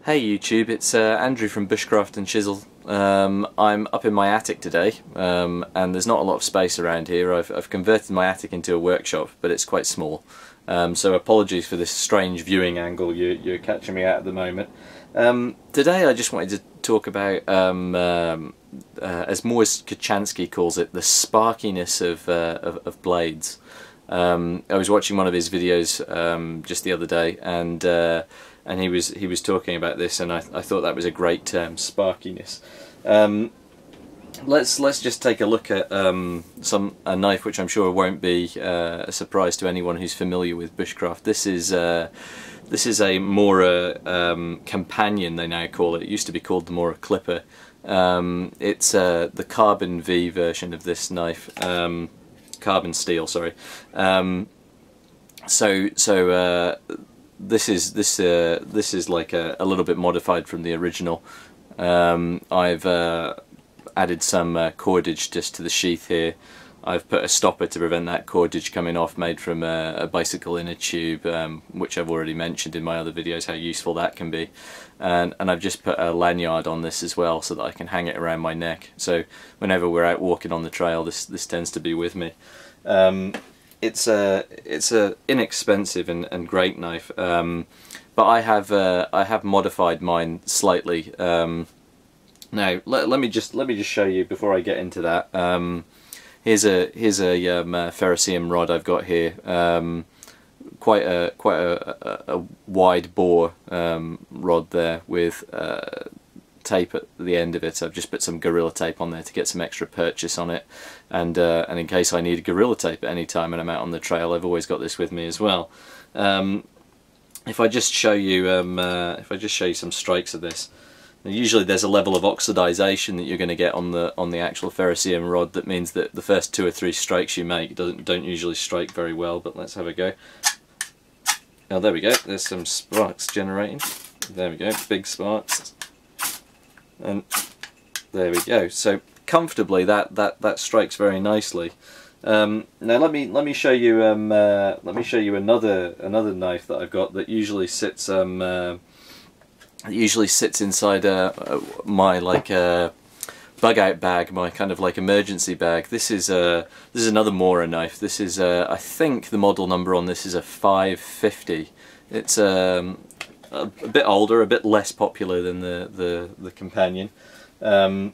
Hey YouTube, it's Andrew from Bushcraft and Chisel. I'm up in my attic today, and there's not a lot of space around here. I've converted my attic into a workshop, but it's quite small. So apologies for this strange viewing angle you're catching me at the moment. Today I just wanted to talk about, as Mora Kochanski calls it, the sparkiness of blades. I was watching one of his videos just the other day, and he was talking about this, and I thought that was a great term, sparkiness. Let's just take a look at a knife which I'm sure won't be a surprise to anyone who's familiar with bushcraft. This is a Mora companion, they now call it. It used to be called the Mora Clipper. It's the carbon V version of this knife. Carbon steel, sorry. This is like a little bit modified from the original. I've added some cordage just to the sheath here. I've put a stopper to prevent that cordage coming off, made from a bicycle inner tube, which I've already mentioned in my other videos how useful that can be. And I've just put a lanyard on this as well, so that I can hang it around my neck. So whenever we're out walking on the trail, this tends to be with me. It's a inexpensive and great knife, but I have modified mine slightly. Now let me just show you before I get into that. Here's a ferrocerium rod I've got here. Quite a wide bore rod there with tape at the end of it. I've just put some Gorilla Tape on there to get some extra purchase on it, and in case I need Gorilla Tape at any time and I'm out on the trail, I've always got this with me as well. If I just show you some strikes of this, usually there's a level of oxidization that you're going to get on the actual ferrocerium rod that means that the first 2 or 3 strikes you make don't usually strike very well. But let's have a go. Oh, there we go. There's some sparks generating. There we go, big sparks. And there we go. So comfortably, that strikes very nicely. Now let me show you another knife that I've got that usually sits inside my bug out bag, my kind of like emergency bag. This is another Mora knife. This is I think the model number on this is a 550. It's a bit older, a bit less popular than the companion. Now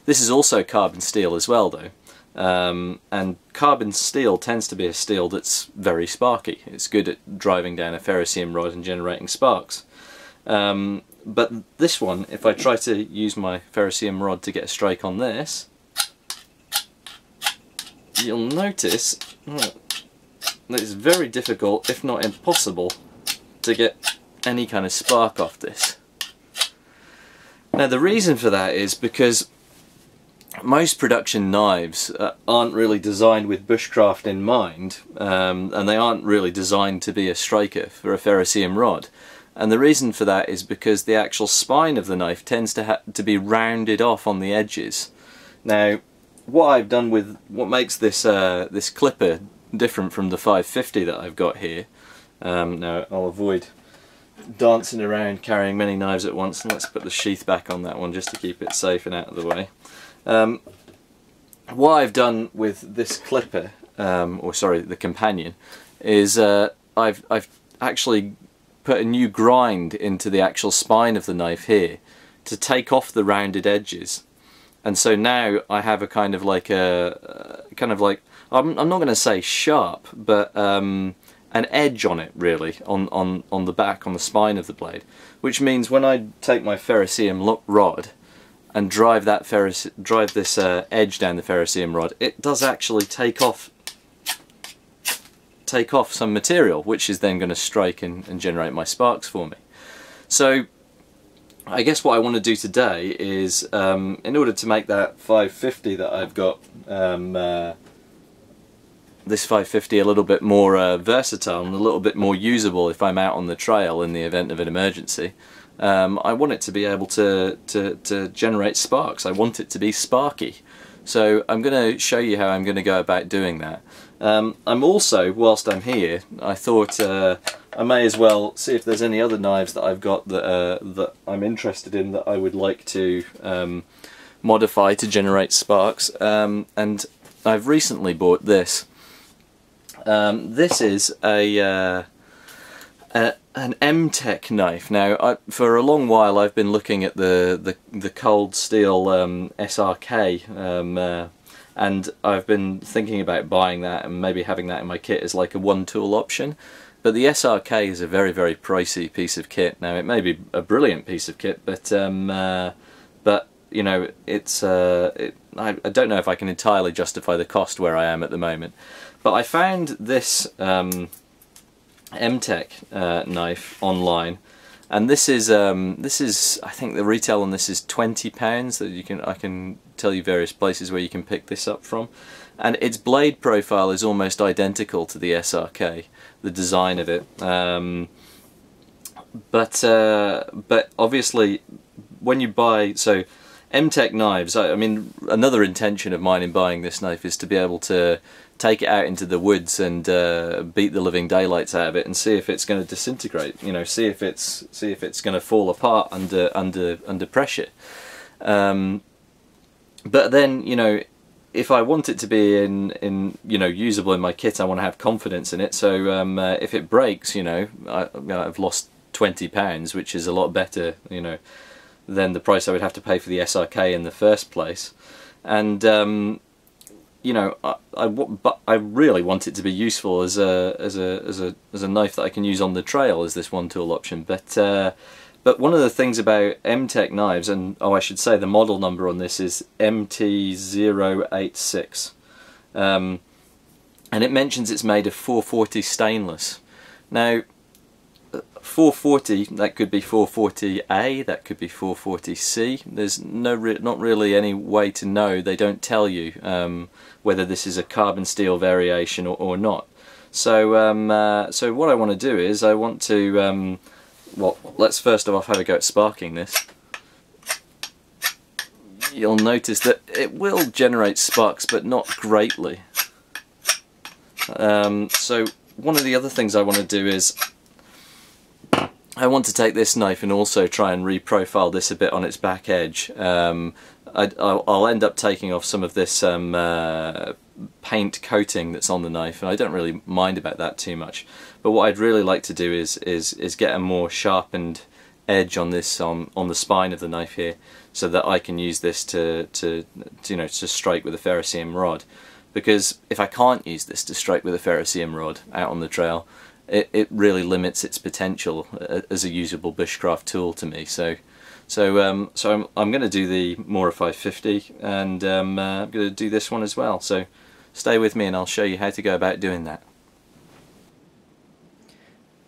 this is also carbon steel as well though, and carbon steel tends to be a steel that's very sparky. It's good at driving down a ferrocerium rod and generating sparks. But this one, if I try to use my ferrocerium rod to get a strike on this, you'll notice that it's very difficult, if not impossible, to get any kind of spark off this. Now the reason for that is because most production knives aren't really designed with bushcraft in mind, and they aren't really designed to be a striker for a ferrocerium rod. And the reason for that is because the actual spine of the knife tends to be rounded off on the edges. Now what I've done with what makes this this clipper different from the 550 that I've got here, now I'll avoid dancing around carrying many knives at once, and let's put the sheath back on that one just to keep it safe and out of the way. What I've done with this clipper, or sorry, the companion, is I've actually put a new grind into the actual spine of the knife here to take off the rounded edges, and so now I have a kind of like I'm not going to say sharp, but an edge on it, really, on the back, on the spine of the blade, which means when I take my ferrocerium rod and drive this edge down the ferrocerium rod, it does actually take off some material, which is then going to strike and generate my sparks for me. So I guess what I want to do today is, in order to make that 550 that I've got, this 550 a little bit more versatile and a little bit more usable if I'm out on the trail in the event of an emergency, I want it to be able to generate sparks. I want it to be sparky. So I'm going to show you how I'm going to go about doing that. I'm also, whilst I'm here, I thought I may as well see if there's any other knives that I've got that that I'm interested in that I would like to modify to generate sparks. And I've recently bought this. This is an MTech knife. Now, for a long while I've been looking at the cold steel SRK, and I've been thinking about buying that and maybe having that in my kit as like a one-tool option. But the SRK is a very, very pricey piece of kit. Now, it may be a brilliant piece of kit, but you know, it's I don't know if I can entirely justify the cost where I am at the moment. But I found this MTech knife online, and this is I think the retail on this is £20. That I can tell you various places where you can pick this up from, and its blade profile is almost identical to the SRK, the design of it. But obviously when you buy MTech knives, I mean, another intention of mine in buying this knife is to be able to take it out into the woods and beat the living daylights out of it and see if it's going to disintegrate. You know, see if it's going to fall apart under pressure. But then, you know, if I want it to be in you know, usable in my kit, I want to have confidence in it. So if it breaks, you know, I've lost £20, which is a lot better, you know, than the price I would have to pay for the SRK in the first place. And you know, but I really want it to be useful as a knife that I can use on the trail as this one-tool option. But one of the things about MTech knives, and oh, I should say the model number on this is mt086, and it mentions it's made of 440 stainless. Now, 440, that could be 440A, that could be 440C. There's not really any way to know. They don't tell you whether this is a carbon steel variation or not. So so what I want to do is I want to well, let's first of all have a go at sparking this. You'll notice that it will generate sparks, but not greatly. So one of the other things I want to do is I want to take this knife and also try and reprofile this a bit on its back edge. I'll end up taking off some of this paint coating that's on the knife, and I don't really mind about that too much. But what I'd really like to do is get a more sharpened edge on this on the spine of the knife here, so that I can use this to you know, to strike with a ferrocerium rod. Because if I can't use this to strike with a ferrocerium rod out on the trail, it really limits its potential as a usable bushcraft tool to me. So I'm going to do the Mora 550, and I'm going to do this one as well. So stay with me and I'll show you how to go about doing that.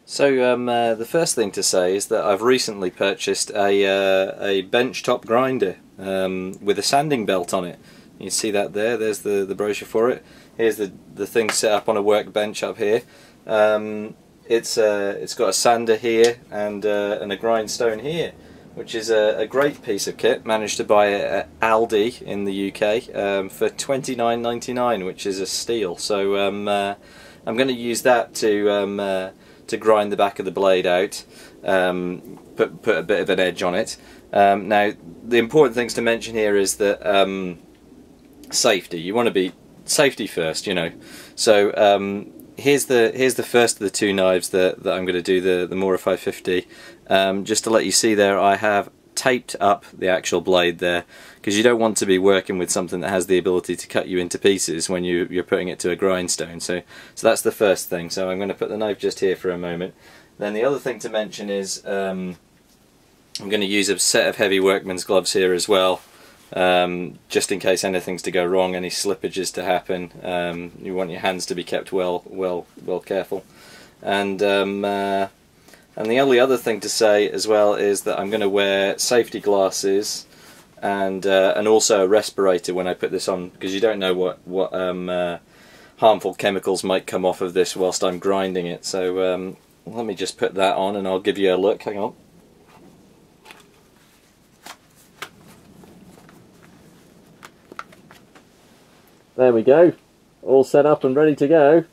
So the first thing to say is that I've recently purchased a benchtop grinder with a sanding belt on it. You see that there? There's the brochure for it. Here's the thing set up on a workbench up here. It's got a sander here and a grindstone here, which is a great piece of kit. Managed to buy it at Aldi in the UK for £29.99, which is a steal. So I'm going to use that to grind the back of the blade out, put a bit of an edge on it. Now, the important things to mention here is that safety. You want to be safety first, you know. So here's the first of the two knives that I'm going to do, the Mora 550. Just to let you see there, I have taped up the actual blade there, because you don't want to be working with something that has the ability to cut you into pieces when you're putting it to a grindstone. So that's the first thing. So I'm going to put the knife just here for a moment. Then the other thing to mention is I'm going to use a set of heavy workman's gloves here as well. Just in case anything's to go wrong, any slippages to happen. You want your hands to be kept well careful. And the only other thing to say as well is that I'm going to wear safety glasses and also a respirator when I put this on, because you don't know what harmful chemicals might come off of this whilst I'm grinding it. So let me just put that on and I'll give you a look. Hang on. There we go, all set up and ready to go.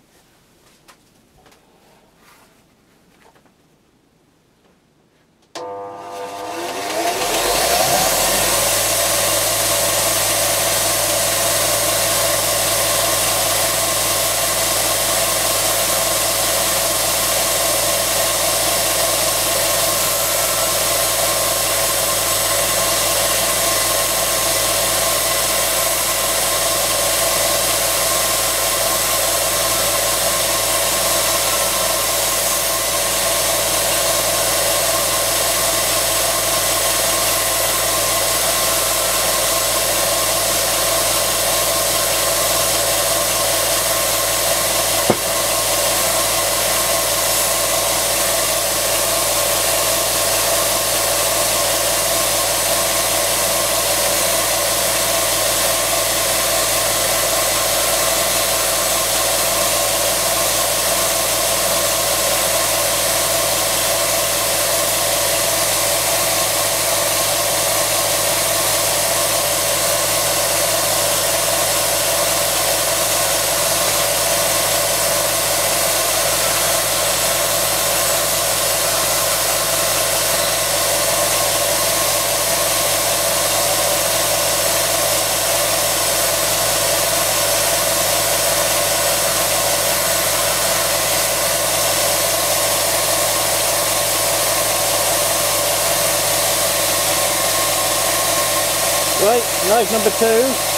Knife number 2.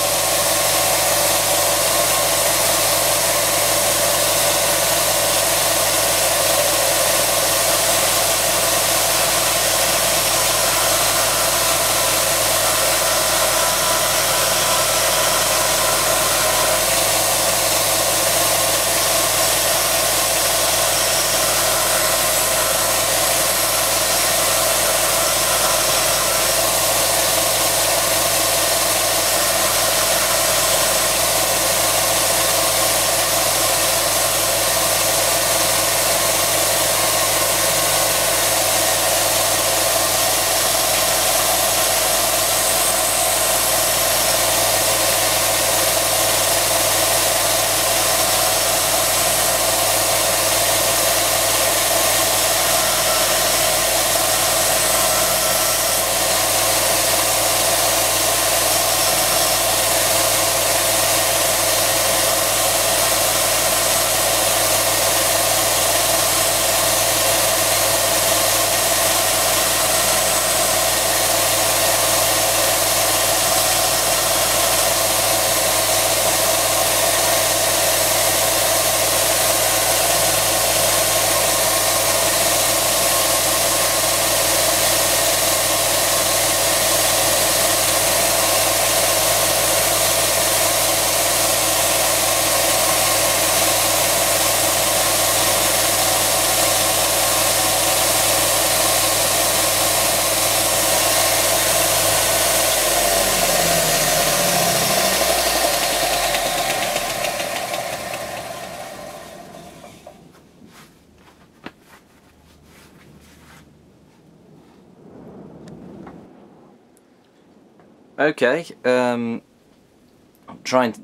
Okay,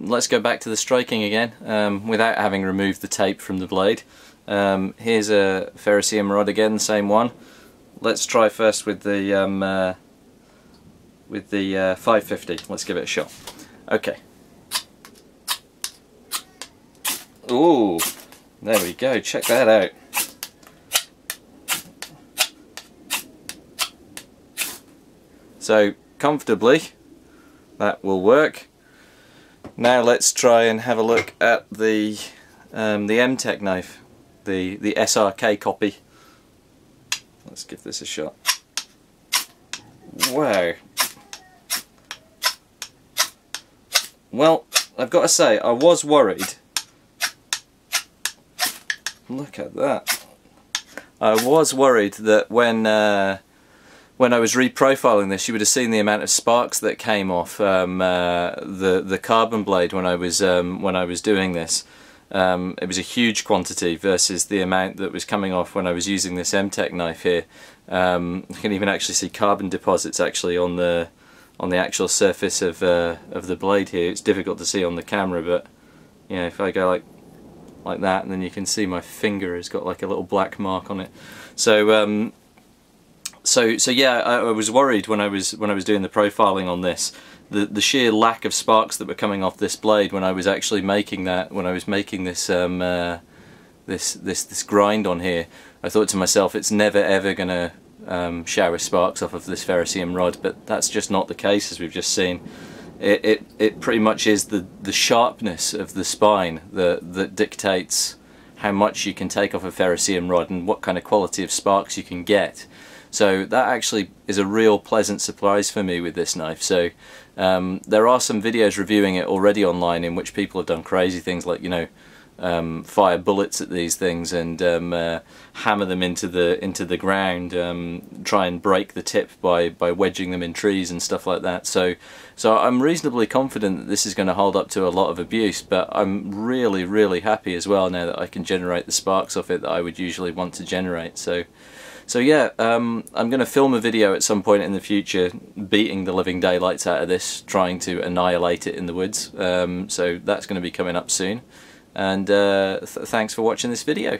let's go back to the striking again, without having removed the tape from the blade. Here's a ferrocerium rod again, the same one. Let's try first with the 550. Let's give it a shot. Okay. Ooh, there we go. Check that out. So comfortably, that will work. Now let's try and have a look at the MTech knife, the SRK copy. Let's give this a shot. Wow. Well, I've got to say, I was worried. Look at that. I was worried that when I was reprofiling this, you would have seen the amount of sparks that came off the carbon blade when I was doing this. It was a huge quantity versus the amount that was coming off when I was using this MTech knife here. You can even actually see carbon deposits actually on the actual surface of the blade here. It's difficult to see on the camera, but you know, if I go like that, and then you can see my finger has got like a little black mark on it. So so yeah, I was worried when I was doing the profiling on this, the sheer lack of sparks that were coming off this blade when I was actually making that, when I was making this this grind on here. I thought to myself, it's never ever gonna shower sparks off of this ferrocerium rod, but that's just not the case, as we've just seen. It pretty much is the sharpness of the spine that dictates how much you can take off a ferrocerium rod and what kind of quality of sparks you can get. So that actually is a real pleasant surprise for me with this knife. So there are some videos reviewing it already online in which people have done crazy things like, you know, fire bullets at these things and hammer them into the ground, try and break the tip by wedging them in trees and stuff like that. So I'm reasonably confident that this is going to hold up to a lot of abuse, but I'm really happy as well now that I can generate the sparks off it that I would usually want to generate. So yeah, I'm going to film a video at some point in the future beating the living daylights out of this, trying to annihilate it in the woods. So that's going to be coming up soon. And thanks for watching this video.